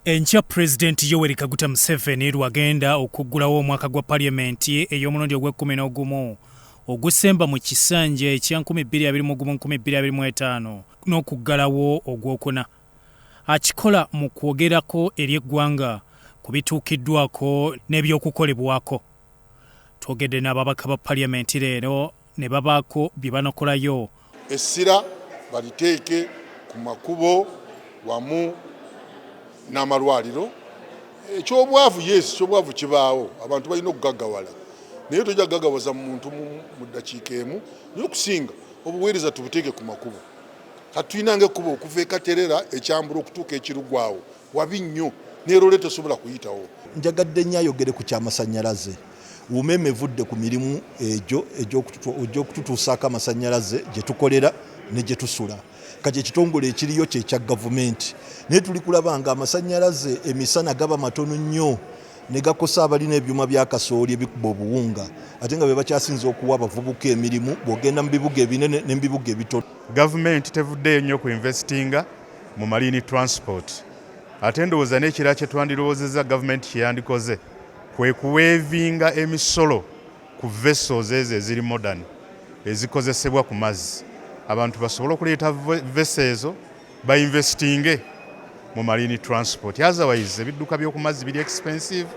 Enkya President Yoweri Kaguta Museveni lwagenda okuggulawo omwaka gwa Parliamenti ey'omulundi ogw'e11 Ogusemba mu kisanja ekya 2021-2025 n'okuggalawo ogwokuna. Akikola mu kwogerako eri eggwanga ku bituukiddwako n'ebyokukolebwako. Twogedde n'ababaka ba Parliamenti leero ne babaako bye banakolayo. Essira baliteeke ku makubo wamu n'amalwaliro. Ekyobwavu ekyobwavu kibaawo, abantu balina okugaggawala. Naye tojja kugaggawasa muntu mu ddakiika emu, naye okusinga obuweereza tubuteeke ku makubo. Kati tulinanga ekkubo okuva e Katerera ekyambula okutuuka ekirugwawo wabi nnyo, neerole tesobola kuyitawo. Njagadde nnyo ayogere ku kyamasannyalaze. Umeme evudde ku mirimu egyo egy'okututuusaako amasannyalaze gye tukolera ne gye tusula. Kati ekitongole ekiriyo kye kya gavumenti. Naye tuli kulaba nga amasannyalaze emisana gaba matono nnyo ne gakosa abalina ebyuma bya kasooli ebikuba obuwunga. Ate nga be bakyasinza okuwa abavubuka emirimu bw'ogenda mu bibuga ebinene ne mu bibuga ebitono. Gavumenti tevuddeyo nnyo ku investinga mu marine transport. Ate ndowooza n'ekirala kye twandirowoozezza gavumenti kye yandikoze kwe kuweevinga emisolo ku vessels ezo eziri modern ezikozesebwa ku mazzi. Abantu basobola okuleeta vessels bainvestinge mu marine transport. Otherwise ebidduka by'oku mazzi biri expensive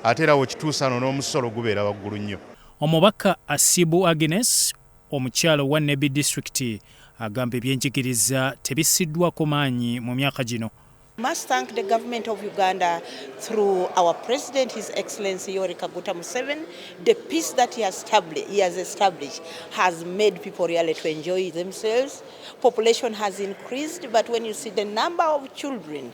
ate era okituusa n'omusolo gubeera waggulu nnyo. Omubaka Asibu Agnes omukyalo wa Nebbi District agamba ebyenjigiriza tebisiddwako maanyi mu myaka gino. Must thank the government of Uganda through our president, His Excellency Yoweri Kaguta Museveni. The peace that he has established has made people really to enjoy themselves. Population has increased, but when you see the number of children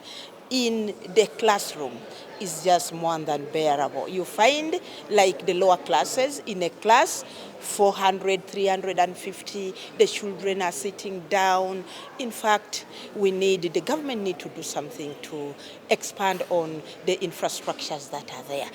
in the classroom is just more than bearable. You find like the lower classes in a class 400, 350, the children are sitting down. In fact, the government need to do something to expand on the infrastructures that are there.